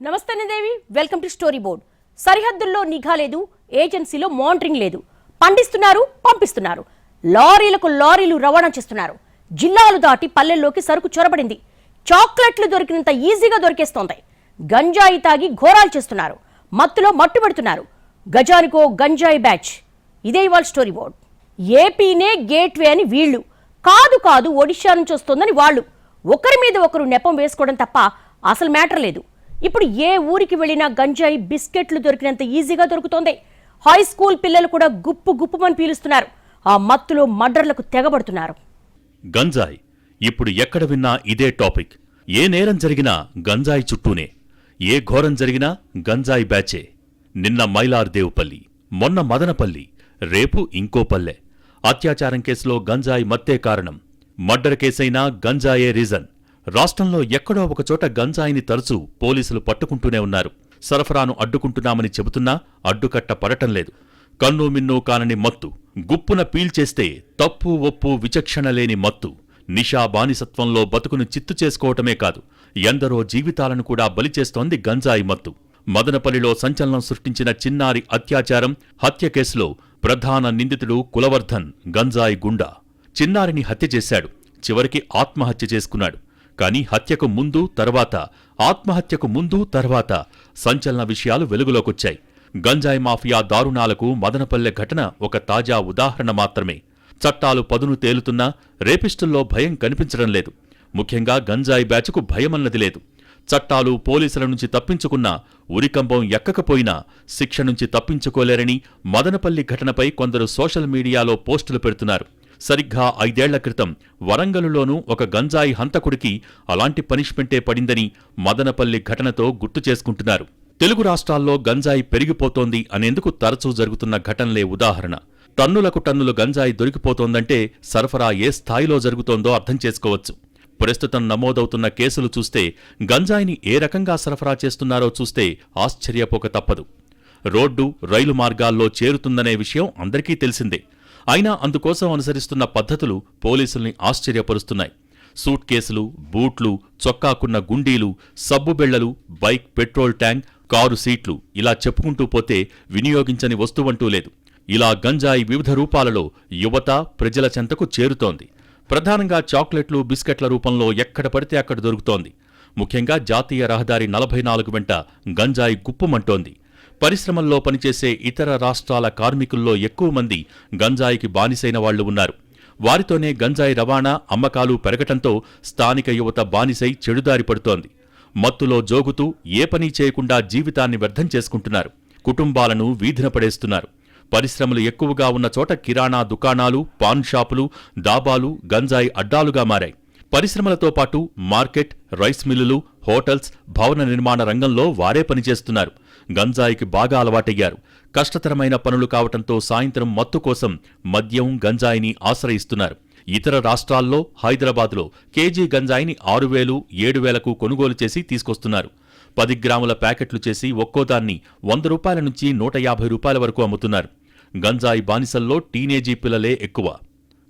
నమస్తే దేవి, welcome to story board. సరిహద్దుల్లో నిఘా లేదు, ఏజెన్సీలో మానిటరింగ్ లేదు. పండిస్తున్నారు, పంపిస్తున్నారు. లారీలకు లారీలు రవాణా చేస్తున్నారు. జిల్లాలు దాటి పల్లెల్లోకి సరుకు చొరబడింది. చాక్లెట్లు దొరికినంత ఈజీగా దొరికేస్తోంది. గంజాయి తాగి ఘోరాలు చేస్తున్నారు. మత్తులో మట్టుబడుతున్నారు. గజానికో గంజాయి బ్యాచ్. ఇదే ఇవాళ స్టోరీ బోర్డ్. ఏపీనే గేట్వే అని వీళ్ళు, కాదు కాదు ఒడిషా నుంచి వస్తోందని వాళ్ళు. ఒకరి మీద ఒకరు నెపం వేసుకోవడం తప్ప అసలు మ్యాటర్ లేదు. ఇప్పుడు ఏ ఊరికి వెళ్ళినా గంజాయి బిస్కెట్లు దొరికినంత ఈజీగా దొరుకుతోంది. హై స్కూల్ పిల్లలు కూడా గుప్పు గుప్పుమని పీలుస్తున్నారు. ఆ మత్తులో మర్డర్లకు తెగబడుతున్నారు. గంజాయి ఇప్పుడు ఎక్కడ విన్నా ఇదే టాపిక్. ఏ నేరం జరిగినా గంజాయి చుట్టూనే, ఏ ఘోరం జరిగినా గంజాయి బ్యాచే. నిన్న మైలార్దేవుపల్లి, మొన్న మదనపల్లి, రేపు ఇంకో పల్లె. అత్యాచారం కేసులో గంజాయి మత్తే కారణం. మర్డర్ కేసైనా గంజాయే రీజన్. రాష్ట్రంలో ఎక్కడో ఒకచోట గంజాయిని తరచూ పోలీసులు పట్టుకుంటూనే ఉన్నారు. సరఫరాను అడ్డుకుంటున్నామని చెబుతున్నా అడ్డుకట్ట పడటం లేదు. కన్ను మిన్ను కానని మత్తు, గుప్పున పీల్చేస్తే తప్పు ఒప్పు విచక్షణ లేని మత్తు. నిషా బానిసత్వంలో బతుకును చిత్తు చేసుకోవటమే కాదు, ఎందరో జీవితాలను కూడా బలిచేస్తోంది గంజాయి మత్తు. మదనపల్లిలో సంచలనం సృష్టించిన చిన్నారి అత్యాచారం, హత్య కేసులో ప్రధాన నిందితుడు కులవర్ధన్ గంజాయి గుండా. చిన్నారిని హత్య చేశాడు, చివరికి ఆత్మహత్య చేసుకున్నాడు. కాని హత్యకు ముందు తర్వాత, ఆత్మహత్యకు ముందు తర్వాత సంచలన విషయాలు వెలుగులోకొచ్చాయి. గంజాయి మాఫియా దారుణాలకు మదనపల్లె ఘటన ఒక తాజా ఉదాహరణ మాత్రమే. చట్టాలు పదును తేలుతున్నా రేపిస్టుల్లో భయం కనిపించడం లేదు. ముఖ్యంగా గంజాయి బ్యాచ్కు భయమన్నది లేదు. చట్టాలు పోలీసుల నుంచి తప్పించుకున్నా, ఉరికంబం ఎక్కకపోయినా శిక్ష నుంచి తప్పించుకోలేరని మదనపల్లి ఘటనపై కొందరు సోషల్ మీడియాలో పోస్టులు పెడుతున్నారు. సరిగ్గా 5 ఏళ్ల క్రితం వరంగలులోనూ ఒక గంజాయి హంతకుడికి అలాంటి పనిష్మెంటే పడిందని మదనపల్లి ఘటనతో గుర్తు చేసుకుంటున్నారు. తెలుగు రాష్ట్రాల్లో గంజాయి పెరిగిపోతోంది అనేందుకు తరచూ జరుగుతున్న ఘటనలే ఉదాహరణ. టన్నులకు టన్నులు గంజాయి దొరికిపోతోందంటే సరఫరా ఏ స్థాయిలో జరుగుతోందో అర్థం చేసుకోవచ్చు. ప్రస్తుతం నమోదవుతున్న కేసులు చూస్తే గంజాయిని ఏ రకంగా సరఫరా చేస్తున్నారో చూస్తే ఆశ్చర్యపోక తప్పదు. రోడ్డు, రైలు మార్గాల్లో చేరుతుందనే విషయం అందరికీ తెలిసిందే. అయినా అందుకోసం అనుసరిస్తున్న పద్ధతులు పోలీసుల్ని ఆశ్చర్యపరుస్తున్నాయి. సూట్ కేసులు, బూట్లు, చొక్కాకున్న గుండీలు, సబ్బుబెళ్లలు, బైక్ పెట్రోల్ ట్యాంక్, కారు సీట్లు, ఇలా చెప్పుకుంటూ పోతే వినియోగించని వస్తువంటూ లేదు. ఇలా గంజాయి వివిధ రూపాలలో యువత, ప్రజల చెంతకు చేరుతోంది. ప్రధానంగా చాక్లెట్లు, బిస్కెట్ల రూపంలో ఎక్కడ పడితే అక్కడ దొరుకుతోంది. ముఖ్యంగా జాతీయ రహదారి 44 వెంట గంజాయి గుప్పుమంటోంది. పరిశ్రమల్లో పనిచేసే ఇతర రాష్ట్రాల కార్మికుల్లో ఎక్కువ మంది గంజాయికి బానిసైన వాళ్లు ఉన్నారు. వారితోనే గంజాయి రవాణా, అమ్మకాలు పెరగటంతో స్థానిక యువత బానిసై చెడుదారి పడుతోంది. మత్తులో జోగుతూ ఏ పని చేయకుండా జీవితాన్ని వ్యర్థం చేసుకుంటున్నారు. కుటుంబాలను వీధిన పడేస్తున్నారు. పరిశ్రమలు ఎక్కువగా ఉన్న చోట కిరాణా దుకాణాలు, పాన్ షాపులు, దాబాలు గంజాయి అడ్డాలుగా మారాయి. పరిశ్రమలతో పాటు మార్కెట్, రైస్ మిల్లులు, హోటల్స్, భవన నిర్మాణ రంగంలో వారే పనిచేస్తున్నారు. గంజాయికి బాగా అలవాటయ్యారు. కష్టతరమైన పనులు కావటంతో సాయంత్రం మత్తు కోసం మద్యం, గంజాయిని ఆశ్రయిస్తున్నారు. ఇతర రాష్ట్రాల్లో హైదరాబాద్లో కేజీ గంజాయిని 6,000, 7,000కు కొనుగోలు చేసి తీసుకొస్తున్నారు. 10 గ్రాముల ప్యాకెట్లు చేసి ఒక్కోదాన్ని 100 రూపాయల నుంచి 150 రూపాయల వరకు అమ్ముతున్నారు. గంజాయి బానిసల్లో టీనేజీ పిల్లలే ఎక్కువ.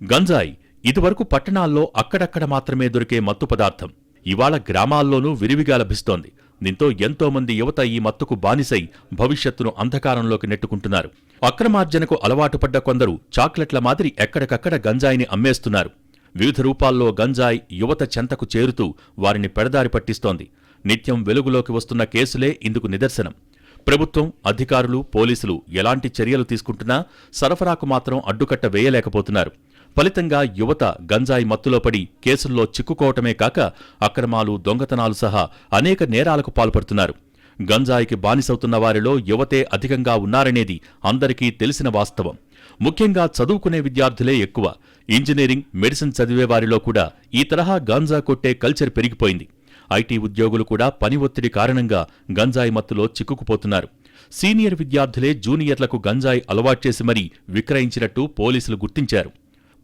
గంజాయి ఇదివరకు పట్టణాల్లో అక్కడక్కడ మాత్రమే దొరికే మత్తు పదార్థం ఇవాళ గ్రామాల్లోనూ విరివిగా లభిస్తోంది. దీంతో ఎంతోమంది యువత ఈ మత్తుకు బానిసై భవిష్యత్తును అంధకారంలోకి నెట్టుకుంటున్నారు. అక్రమార్జనకు అలవాటు పడ్డ కొందరు చాక్లెట్ల మాదిరి ఎక్కడికక్కడ గంజాయిని అమ్మేస్తున్నారు. వివిధ రూపాల్లో గంజాయి యువత చెంతకు చేరుతూ వారిని పెడదారి పట్టిస్తోంది. నిత్యం వెలుగులోకి వస్తున్న కేసులే ఇందుకు నిదర్శనం. ప్రభుత్వం, అధికారులు, పోలీసులు ఎలాంటి చర్యలు తీసుకుంటున్నా సరఫరాకు మాత్రం అడ్డుకట్ట వేయలేకపోతున్నారు. ఫలితంగా యువత గంజాయి మత్తులో పడి కేసుల్లో చిక్కుకోవటమే కాక అక్రమాలు, దొంగతనాలు సహా అనేక నేరాలకు పాల్పడుతున్నారు. గంజాయికి బానిసవుతున్న వారిలో యువతే అధికంగా ఉన్నారనేది అందరికీ తెలిసిన వాస్తవం. ముఖ్యంగా చదువుకునే విద్యార్థులే ఎక్కువ. ఇంజనీరింగ్, మెడిసిన్ చదివే వారిలో కూడా ఈ తరహా గాంజా కొట్టే కల్చర్ పెరిగిపోయింది. ఐటీ ఉద్యోగులు కూడా పని ఒత్తిడి కారణంగా గంజాయి మత్తులో చిక్కుకుపోతున్నారు. సీనియర్ విద్యార్థులే జూనియర్లకు గంజాయి అలవాటు చేసి మరీ విక్రయించినట్టు పోలీసులు గుర్తించారు.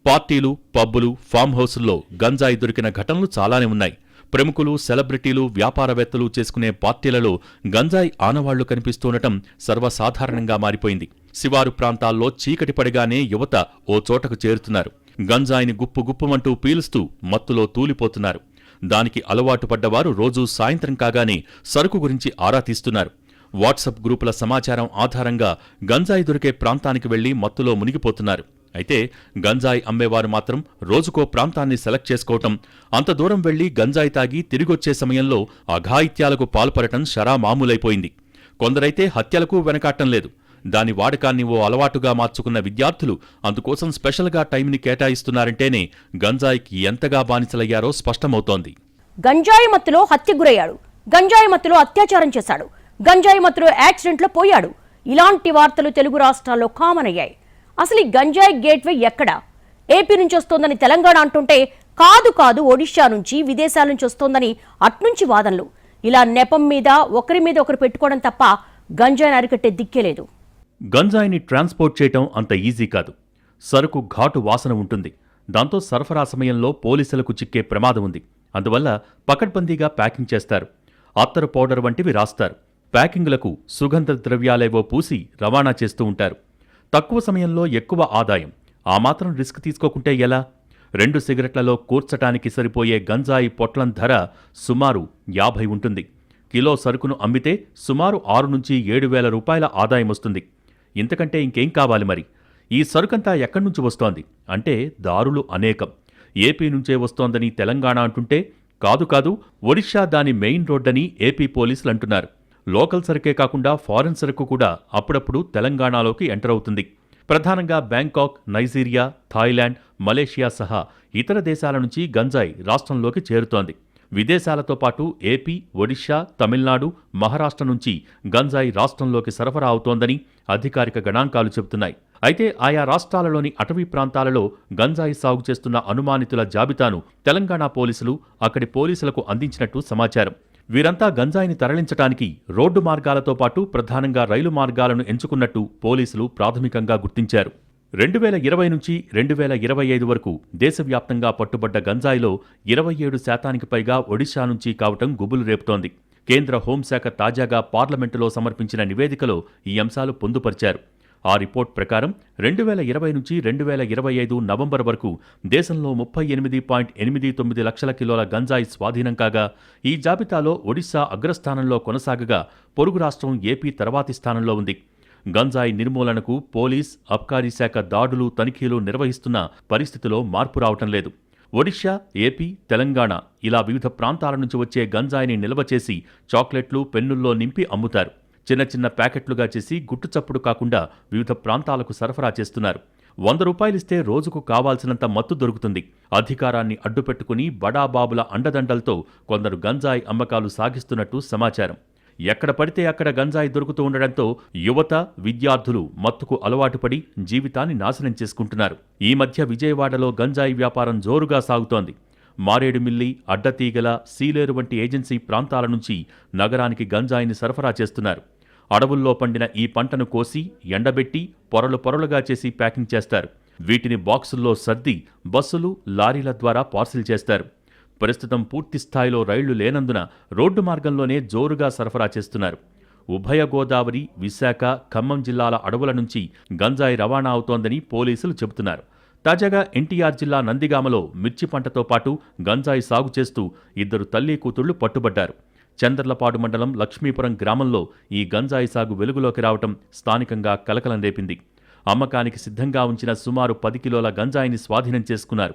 పార్టీలు, పబ్బులు, ఫామ్ హౌసుల్లో గంజాయి దొరికిన ఘటనలు చాలానే ఉన్నాయి. ప్రముఖులు, సెలబ్రిటీలు, వ్యాపారవేత్తలు చేసుకునే పార్టీలలో గంజాయి ఆనవాళ్లు కనిపిస్తుండటం సర్వసాధారణంగా మారిపోయింది. శివారు ప్రాంతాల్లో చీకటి పడగానే యువత ఓ చోటకు చేరుతున్నారు. గంజాయిని గుప్పు గుప్పుమంటూ పీలుస్తూ మత్తులో తూలిపోతున్నారు. దానికి అలవాటు పడ్డవారు రోజూ సాయంత్రం కాగానే సరుకు గురించి ఆరా తీస్తున్నారు. వాట్సాప్ గ్రూపుల సమాచారం ఆధారంగా గంజాయి దొరికే ప్రాంతానికి వెళ్లి మత్తులో మునిగిపోతున్నారు. అయితే గంజాయి అమ్మేవారు మాత్రం రోజుకో ప్రాంతాన్ని సెలెక్ట్ చేసుకోవటం, అంత దూరం వెళ్లి గంజాయి తాగి తిరిగొచ్చే సమయంలో అఘాయిత్యాలకు పాల్పడటం షరామామూలైపోయింది. కొందరైతే హత్యలకు వెనకాటం లేదు. దాని వాడకాన్ని ఓ అలవాటుగా మార్చుకున్న విద్యార్థులు అందుకోసం స్పెషల్గా టైంని కేటాయిస్తున్నారంటేనే గంజాయికి ఎంతగా బానిసలయ్యారో స్పష్టమవుతోంది. గంజాయి మత్తులో హత్య గురయ్యాడు, గంజాయి మత్తులో అత్యాచారం చేశాడు, గంజాయి మత్తులో యాక్సిడెంట్లో పోయాడు. ఇలాంటి వార్తలు తెలుగు రాష్ట్రాల్లో కామన్ అయ్యాయి. అసలు ఈ గంజాయి గేట్వే ఎక్కడ? ఏపీ నుంచి వస్తోందని తెలంగాణ అంటుంటే కాదు కాదు ఒడిషా నుంచి, విదేశాల నుంచి వస్తోందని అట్నుంచి వాదనలు. ఇలా నెపం మీద ఒకరి మీద ఒకరు పెట్టుకోవడం తప్ప గంజాయిని అరికట్టే దిక్కే లేదు. గంజాయిని ట్రాన్స్పోర్ట్ చేయటం అంత ఈజీ కాదు. సరుకు ఘాటు వాసన ఉంటుంది. దాంతో సరఫరా సమయంలో పోలీసులకు చిక్కే ప్రమాదం ఉంది. అందువల్ల పకడ్బందీగా ప్యాకింగ్ చేస్తారు. అత్తరు పౌడర్ వంటివి రాస్తారు. ప్యాకింగులకు సుగంధ ద్రవ్యాలేవో పూసి రవాణా చేస్తూ ఉంటారు. తక్కువ సమయంలో ఎక్కువ ఆదాయం. ఆ మాత్రం రిస్క్ తీసుకోకుంటే ఎలా? 2 సిగరెట్లలో కూర్చటానికి సరిపోయే గంజాయి పొట్లం ధర సుమారు 50 ఉంటుంది. కిలో సరుకును అమ్మితే సుమారు 6 నుంచి 7 వేల రూపాయల ఆదాయం వస్తుంది. ఇంతకంటే ఇంకేం కావాలి మరి? ఈ సరుకంతా ఎక్కడ్నుంచి వస్తోంది అంటే దారులు అనేకం. ఏపీ నుంచే వస్తోందని తెలంగాణ అంటుంటే కాదు కాదు ఒడిషా దాని మెయిన్ రోడ్డని ఏపీ పోలీసులు అంటున్నారు. లోకల్ సరుకే కాకుండా ఫారెన్ సరుకు కూడా అప్పుడప్పుడు తెలంగాణలోకి ఎంటర్ అవుతుంది. ప్రధానంగా బ్యాంకాక్, నైజీరియా, థాయిలాండ్, మలేషియా సహా ఇతర దేశాల నుంచి గంజాయి రాష్ట్రంలోకి చేరుతోంది. విదేశాలతో పాటు ఏపీ, ఒడిషా, తమిళనాడు, మహారాష్ట్ర నుంచి గంజాయి రాష్ట్రంలోకి సరఫరా అవుతోందని అధికారిక గణాంకాలు చెబుతున్నాయి. అయితే ఆయా రాష్ట్రాలలోని అటవీ ప్రాంతాలలో గంజాయి సాగు చేస్తున్న అనుమానితుల జాబితాను తెలంగాణ పోలీసులు అక్కడి పోలీసులకు అందించినట్టు సమాచారం. వీరంతా గంజాయిని తరలించడానికి రోడ్డు మార్గాలతో పాటు ప్రధానంగా రైలు మార్గాలను ఎంచుకున్నట్టు పోలీసులు ప్రాథమికంగా గుర్తించారు. 2020 నుంచి 2025 వరకు దేశవ్యాప్తంగా పట్టుబడ్డ గంజాయిలో 27% పైగా ఒడిషా నుంచి కావటం గుబులు రేపుతోంది. కేంద్ర హోంశాఖ తాజాగా పార్లమెంటులో సమర్పించిన నివేదికలో ఈ అంశాలు పొందుపరిచారు. ఆ రిపోర్ట్ ప్రకారం 2020 నుంచి 2025 నవంబర్ వరకు దేశంలో 38.89 లక్షల కిలోల గంజాయి స్వాధీనం కాగా ఈ జాబితాలో ఒడిశా అగ్రస్థానంలో కొనసాగగా పొరుగు రాష్ట్రం ఏపీ తర్వాతి స్థానంలో ఉంది. గంజాయి నిర్మూలనకు పోలీస్, అబ్కారీ శాఖ దాడులు, తనిఖీలు నిర్వహిస్తున్న పరిస్థితిలో మార్పు రావటం లేదు. ఒడిషా, ఏపీ, తెలంగాణ ఇలా వివిధ ప్రాంతాల నుంచి వచ్చే గంజాయిని నిల్వ చేసి చాక్లెట్లు, పెన్నుల్లో నింపి అమ్ముతారు. చిన్న చిన్న ప్యాకెట్లుగా చేసి గుట్టుచప్పుడు కాకుండా వివిధ ప్రాంతాలకు సరఫరా చేస్తున్నారు. 100 రూపాయలిస్తే రోజుకు కావాల్సినంత మత్తు దొరుకుతుంది. అధికారాన్ని అడ్డుపెట్టుకుని బడాబాబుల అండదండలతో కొందరు గంజాయి అమ్మకాలు సాగిస్తున్నట్టు సమాచారం. ఎక్కడ పడితే అక్కడ గంజాయి దొరుకుతూ ఉండడంతో యువత, విద్యార్థులు మత్తుకు అలవాటుపడి జీవితాన్ని నాశనం చేసుకుంటున్నారు. ఈ మధ్య విజయవాడలో గంజాయి వ్యాపారం జోరుగా సాగుతోంది. మారేడుమిల్లి, అడ్డతీగల, సీలేరు వంటి ఏజెన్సీ ప్రాంతాల నుంచి నగరానికి గంజాయిని సరఫరా చేస్తున్నారు. అడవుల్లో పండిన ఈ పంటను కోసి, ఎండబెట్టి, పొరలు పొరలుగా చేసి ప్యాకింగ్ చేస్తారు. వీటిని బాక్సుల్లో సర్ది బస్సులు, లారీల ద్వారా పార్సిల్ చేస్తారు. ప్రస్తుతం పూర్తి స్థాయిలో రైళ్లు లేనందున రోడ్డు మార్గంలోనే జోరుగా సరఫరా చేస్తున్నారు. ఉభయ గోదావరి, విశాఖ, ఖమ్మం జిల్లాల అడవుల నుంచి గంజాయి రవాణా అవుతోందని పోలీసులు చెబుతున్నారు. తాజాగా ఎన్టీఆర్ జిల్లా నందిగామలో మిర్చి పంటతో పాటు గంజాయి సాగు చేస్తూ 2 తల్లి కూతుళ్లు పట్టుబడ్డారు. చందర్లపాడు మండలం లక్ష్మీపురం గ్రామంలో ఈ గంజాయి సాగు వెలుగులోకి రావటం స్థానికంగా కలకలం రేపింది. అమ్మకానికి సిద్ధంగా ఉంచిన సుమారు 10 కిలోల గంజాయిని స్వాధీనం చేసుకున్నారు.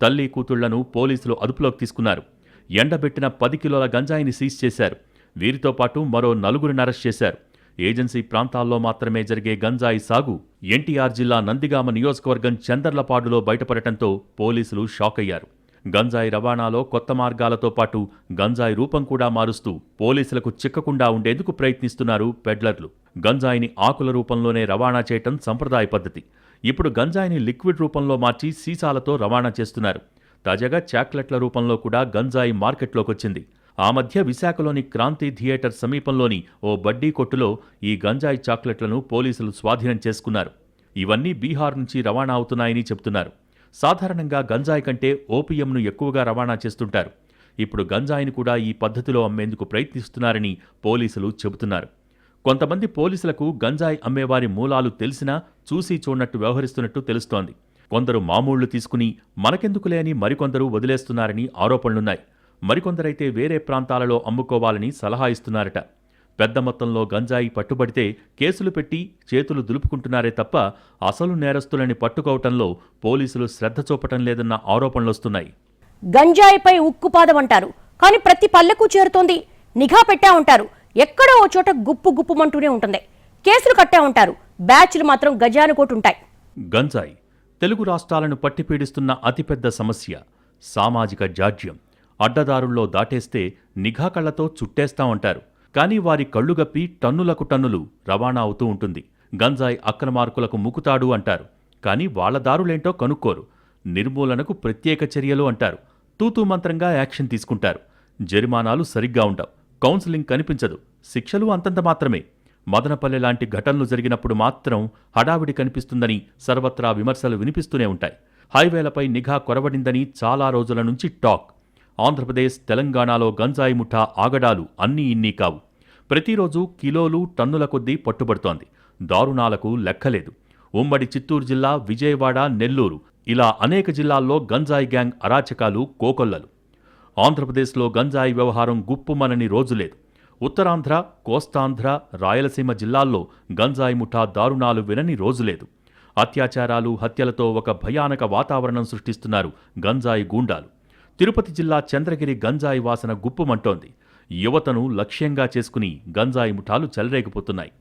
తల్లి కూతుళ్లను పోలీసులు అదుపులోకి తీసుకున్నారు. ఎండబెట్టిన 10 కిలోల గంజాయిని సీజ్ చేశారు. వీరితో పాటు మరో 4గురిని అరెస్ట్ చేశారు. ఏజెన్సీ ప్రాంతాల్లో మాత్రమే జరిగే గంజాయి సాగు ఎన్టీఆర్ జిల్లా నందిగామ నియోజకవర్గం చందర్లపాడులో బయటపడటంతో పోలీసులు షాక్ అయ్యారు. గంజాయి రవాణాలో కొత్త మార్గాలతో పాటు గంజాయి రూపం కూడా మారుస్తూ పోలీసులకు చిక్కకుండా ఉండేందుకు ప్రయత్నిస్తున్నారు పెడ్లర్లు. గంజాయిని ఆకుల రూపంలోనే రవాణా చేయటం సంప్రదాయ పద్ధతి. ఇప్పుడు గంజాయిని లిక్విడ్ రూపంలో మార్చి సీసాలతో రవాణా చేస్తున్నారు. తాజాగా చాక్లెట్ల రూపంలో కూడా గంజాయి మార్కెట్లోకొచ్చింది. ఆ మధ్య విశాఖలోని క్రాంతి థియేటర్ సమీపంలోని ఓ బడ్డీ కొట్టులో ఈ గంజాయి చాక్లెట్లను పోలీసులు స్వాధీనం చేసుకున్నారు. ఇవన్నీ బీహార్ నుంచి రవాణా అవుతున్నాయని చెబుతున్నారు. సాధారణంగా గంజాయి కంటే ఓపీఎంను ఎక్కువగా రవాణా చేస్తుంటారు. ఇప్పుడు గంజాయిని కూడా ఈ పద్ధతిలో అమ్మేందుకు ప్రయత్నిస్తున్నారని పోలీసులు చెబుతున్నారు. కొంతమంది పోలీసులకు గంజాయి అమ్మేవారి మూలాలు తెలిసినా చూసి చూడనట్టు వ్యవహరిస్తున్నట్టు తెలుస్తోంది. కొందరు మామూళ్లు తీసుకుని మనకెందుకులే అని మరికొందరు వదిలేస్తున్నారని ఆరోపణలున్నాయి. మరికొందరైతే వేరే ప్రాంతాలలో అమ్ముకోవాలని సలహా ఇస్తున్నారట. పెద్ద మొత్తంలో గంజాయి పట్టుబడితే కేసులు పెట్టి చేతులు దులుపుకుంటున్నారే తప్ప అసలు నేరస్తులని పట్టుకోవటంలో పోలీసులు శ్రద్ధ చూపటం లేదన్న ఆరోపణలొస్తున్నాయి. గంజాయిపై ఉక్కుపాదం అంటారు, కానీ ప్రతి పల్లెకు చేరుతోంది. నిఘా పెట్టా ఉంటారు, ఎక్కడో ఓ చోట గుప్పు గుప్పుమంటూనే ఉంటుంది. కేసులు కట్టా ఉంటారు, బ్యాచ్లు మాత్రం గజానుకోటుంటాయి. గంజాయి తెలుగు రాష్ట్రాలను పట్టిపీడిస్తున్న అతిపెద్ద సమస్య. సామాజిక జాడ్యం. అడ్డదారుల్లో దాటేస్తే నిఘా కళ్లతో చుట్టేస్తామంటారు, కానీ వారి కళ్లుగప్పి టన్నులకు టన్నులు రవాణా అవుతూ ఉంటుంది. గంజాయి అక్రమార్కులకు ముకుతాడు అంటారు, కానీ వాళ్ల దారులేంటో కనుక్కోరు. నిర్మూలనకు ప్రత్యేక చర్యలు అంటారు, తూతూ మంత్రంగా యాక్షన్ తీసుకుంటారు. జరిమానాలు సరిగ్గా ఉండవు, కౌన్సిలింగ్ కనిపించదు, శిక్షలు అంతంత మాత్రమే. మదనపల్లె లాంటి ఘటనలు జరిగినప్పుడు మాత్రం హడావిడి కనిపిస్తుందని సర్వత్రా విమర్శలు వినిపిస్తూనే ఉంటాయి. హైవేలపై నిఘా కొరవడిందని చాలా రోజుల నుంచి టాక్. ఆంధ్రప్రదేశ్, తెలంగాణలో గంజాయి ముఠా ఆగడాలు అన్నీ ఇన్నీ కావు. ప్రతిరోజు కిలోలు, టన్నుల కొద్దీ పట్టుబడుతోంది. దారుణాలకు లెక్కలేదు. ఉమ్మడి చిత్తూరు జిల్లా, విజయవాడ, నెల్లూరు ఇలా అనేక జిల్లాల్లో గంజాయి గ్యాంగ్ అరాచకాలు కోకొల్లలు. ఆంధ్రప్రదేశ్లో గంజాయి వ్యవహారం గుప్పుమనని రోజులేదు. ఉత్తరాంధ్ర, కోస్తాంధ్ర, రాయలసీమ జిల్లాల్లో గంజాయి ముఠా దారుణాలు వినని రోజులేదు. అత్యాచారాలు, హత్యలతో ఒక భయానక వాతావరణం సృష్టిస్తున్నారు గంజాయి గూండాలు. తిరుపతి జిల్లా చంద్రగిరి గంజాయి వాసన గుప్పుమంటోంది. యువతను లక్ష్యంగా చేసుకుని గంజాయి ముఠాలు చెలరేగిపోతున్నాయి.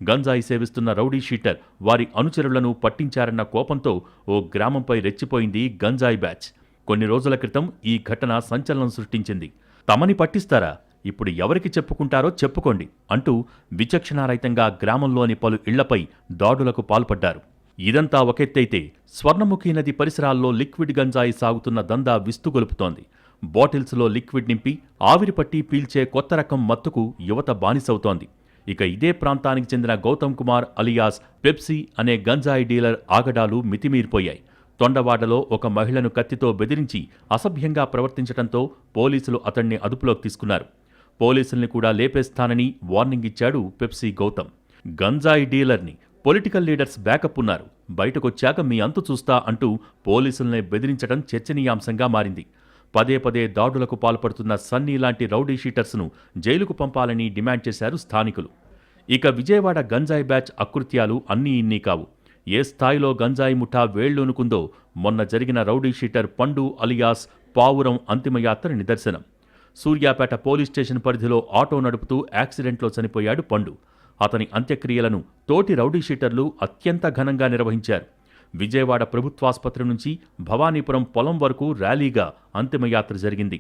గంజాయి సేవిస్తున్న రౌడీ షీటర్ వారి అనుచరులను పట్టించారన్న కోపంతో ఓ గ్రామంపై రెచ్చిపోయింది గంజాయి బ్యాచ్. కొన్ని రోజుల క్రితం ఈ ఘటన సంచలనం సృష్టించింది. తమని పట్టిస్తారా, ఇప్పుడు ఎవరికి చెప్పుకుంటారో చెప్పుకోండి అంటూ విచక్షణారహితంగా గ్రామంలోని పలు ఇళ్లపై దాడులకు పాల్పడ్డారు. ఇదంతా ఒకెత్తైతే స్వర్ణముఖి నది పరిసరాల్లో లిక్విడ్ గంజాయి సాగుతున్న దందా విస్తుగొలుపుతోంది. బాటిల్స్లో లిక్విడ్ నింపి ఆవిరిపట్టి పీల్చే కొత్త రకం మత్తుకు యువత బానిసవుతోంది. ఇక ఇదే ప్రాంతానికి చెందిన గౌతమ్ కుమార్ అలియాస్ పెప్సీ అనే గంజాయి డీలర్ ఆగడాలు మితిమీరిపోయాయి. తొండవాడలో ఒక మహిళను కత్తితో బెదిరించి అసభ్యంగా ప్రవర్తించడంతో పోలీసులు అతన్ని అదుపులోకి తీసుకున్నారు. పోలీసుల్ని కూడా లేపేస్తానని వార్నింగ్ ఇచ్చాడు పెప్సీ గౌతమ్. గంజాయి డీలర్ని పొలిటికల్ లీడర్స్ బ్యాకప్ ఉన్నారు, బయటకొచ్చాక మీ అంతు చూస్తా అంటూ పోలీసుల్ని బెదిరించడం చర్చనీయాంశంగా మారింది. పదే పదే దాడులకు పాల్పడుతున్న సన్నీ లాంటి రౌడీ షీటర్స్ను జైలుకు పంపాలని డిమాండ్ చేశారు స్థానికులు. ఇక విజయవాడ గంజాయి బ్యాచ్ అకృత్యాలు అన్నీ ఇన్నీ కావు. ఏ స్థాయిలో గంజాయి ముఠా వేళ్లూనుకుందో మొన్న జరిగిన రౌడీ షీటర్ పండు అలియాస్ పావురం అంతిమయాత్ర నిదర్శనం. సూర్యాపేట పోలీస్ స్టేషన్ పరిధిలో ఆటో నడుపుతూ యాక్సిడెంట్లో చనిపోయాడు పండు. అతని అంత్యక్రియలను తోటి రౌడీ షీటర్లు అత్యంత ఘనంగా నిర్వహించారు. విజయవాడ ప్రభుత్వాసుపత్రి నుంచి భవానీపురం పొలం వరకు ర్యాలీగా అంతిమయాత్ర జరిగింది.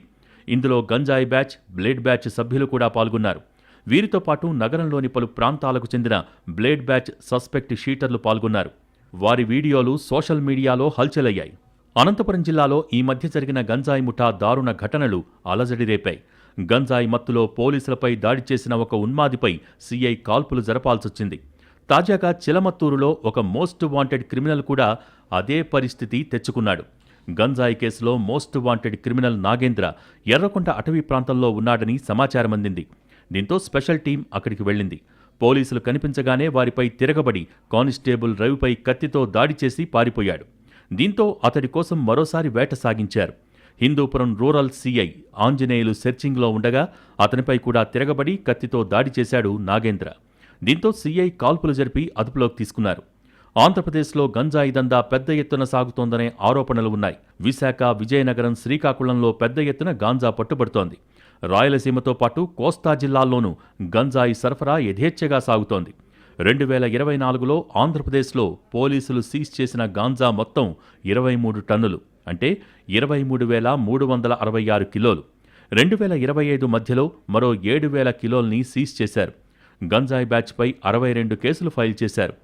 ఇందులో గంజాయి బ్యాచ్, బ్లేడ్ బ్యాచ్ సభ్యులు కూడా పాల్గొన్నారు. వీరితో పాటు నగరంలోని పలు ప్రాంతాలకు చెందిన బ్లేడ్ బ్యాచ్ సస్పెక్ట్ షీటర్లు పాల్గొన్నారు. వారి వీడియోలు సోషల్ మీడియాలో హల్చలయ్యాయి. అనంతపురం జిల్లాలో ఈ మధ్య జరిగిన గంజాయి ముఠా దారుణ ఘటనలు అలజడి రేపాయి. గంజాయి మత్తులో పోలీసులపై దాడి చేసిన ఒక ఉన్మాదిపై సీఐ కాల్పులు జరపాల్సొచ్చింది. తాజాగా చిలమత్తూరులో ఒక మోస్ట్ వాంటెడ్ క్రిమినల్ కూడా అదే పరిస్థితి తెచ్చుకున్నాడు. గంజాయి కేసులో మోస్ట్ వాంటెడ్ క్రిమినల్ నాగేంద్ర ఎర్రకొండ అటవీ ప్రాంతంలో ఉన్నాడని సమాచారం అందింది. దీంతో స్పెషల్ టీం అక్కడికి వెళ్ళింది. పోలీసులు కనిపించగానే వారిపై తిరగబడి కానిస్టేబుల్ రవిపై కత్తితో దాడి చేసి పారిపోయాడు. దీంతో అతడి కోసం మరోసారి వేట సాగించారు. హిందూపురం రూరల్ సీఐ ఆంజనేయులు సెర్చింగ్లో ఉండగా అతనిపై కూడా తిరగబడి కత్తితో దాడి చేశాడు నాగేంద్ర. దీంతో సీఐ కాల్పులు జరిపి అదుపులోకి తీసుకున్నారు. ఆంధ్రప్రదేశ్లో గంజాయి దందా పెద్ద ఎత్తున సాగుతోందనే ఆరోపణలు ఉన్నాయి. విశాఖ, విజయనగరం, శ్రీకాకుళంలో పెద్ద ఎత్తున గాంజా పట్టుబడుతోంది. రాయలసీమతో పాటు కోస్తా జిల్లాల్లోనూ గంజాయి సరఫరా యథేచ్ఛగా సాగుతోంది. 2024లో ఆంధ్రప్రదేశ్లో పోలీసులు సీజ్ చేసిన గాంజా మొత్తం 23 టన్నులు, అంటే 23,366 కిలోలు. 2025 మధ్యలో మరో 7,000 కిలోల్ని సీజ్ చేశారు. గంజాయి బ్యాచ్పై 62 కేసులు ఫైల్ చేశారు.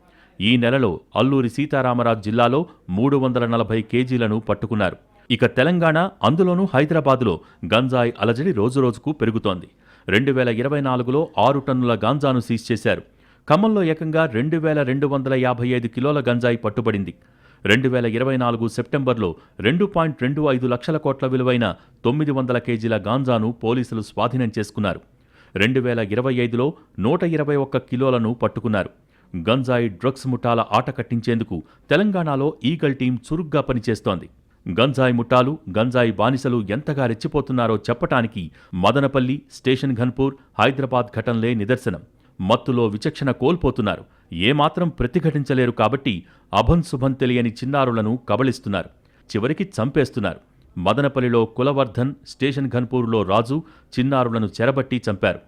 ఈ నెలలో అల్లూరి సీతారామరాజు జిల్లాలో 340 కేజీలను పట్టుకున్నారు. ఇక తెలంగాణ, అందులోనూ హైదరాబాదులో గంజాయి అలజడి రోజురోజుకు పెరుగుతోంది. 2024లో 6 టన్నుల గాంజాను సీజ్ చేశారు. ఖమ్మంలో ఏకంగా 2,255 కిలోల గంజాయి పట్టుబడింది. 2024 సెప్టెంబర్లో 2.25 లక్షల కోట్ల విలువైన 900 కేజీల గాంజాను పోలీసులు స్వాధీనం చేసుకున్నారు. 2025లో 121 కిలోలను పట్టుకున్నారు. గంజాయి డ్రగ్స్ ముఠాల ఆట కట్టించేందుకు తెలంగాణలో ఈగల్ టీం చురుగ్గా పనిచేస్తోంది. గంజాయి ముఠాలు, గంజాయి బానిసలు ఎంతగా రెచ్చిపోతున్నారో చెప్పటానికి మదనపల్లి, స్టేషన్ ఘన్పూర్, హైదరాబాద్ ఘటనలే నిదర్శనం. మత్తులో విచక్షణ కోల్పోతున్నారు. ఏమాత్రం ప్రతిఘటించలేరు కాబట్టి అభంశుభం తెలియని చిన్నారులను కబళిస్తున్నారు. చివరికి చంపేస్తున్నారు. మదనపల్లిలో కులవర్ధన్, స్టేషన్ ఘన్పూర్లో రాజు చిన్నారులను చెరబట్టి చంపారు.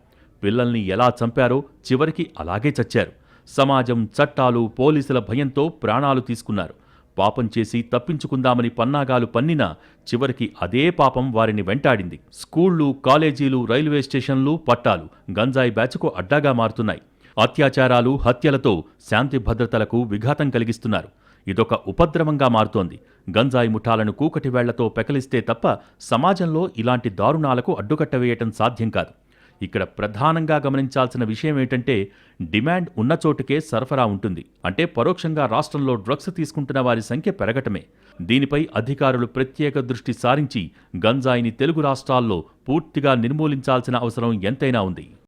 పిల్లల్ని ఎలా చంపారో చివరికి అలాగే చచ్చారు. సమాజం, చట్టాలు, పోలీసుల భయంతో ప్రాణాలు తీసుకున్నారు. పాపం చేసి తప్పించుకుందామని పన్నాగాలు పన్నినా చివరికి అదే పాపం వారిని వెంటాడింది. స్కూళ్లు, కాలేజీలు, రైల్వే స్టేషన్లు, పట్టాలు గంజాయి బ్యాచ్కు అడ్డాగా మారుతున్నాయి. అత్యాచారాలు, హత్యలతో శాంతి భద్రతలకు విఘాతం కలిగిస్తున్నారు. ఇదొక ఉపద్రవంగా మారుతోంది. గంజాయి ముఠాలను కూకటి వేళ్లతో పెకలిస్తే తప్ప సమాజంలో ఇలాంటి దారుణాలకు అడ్డుకట్టవేయటం సాధ్యం కాదు. ఇక్కడ ప్రధానంగా గమనించాల్సిన విషయమేంటంటే డిమాండ్ ఉన్న చోటుకే సరఫరా ఉంటుంది. అంటే పరోక్షంగా రాష్ట్రంలో డ్రగ్స్ తీసుకుంటున్న వారి సంఖ్య పెరగటమే. దీనిపై అధికారులు ప్రత్యేక దృష్టి సారించి గంజాయిని తెలుగు రాష్ట్రాల్లో పూర్తిగా నిర్మూలించాల్సిన అవసరం ఎంతైనా ఉంది.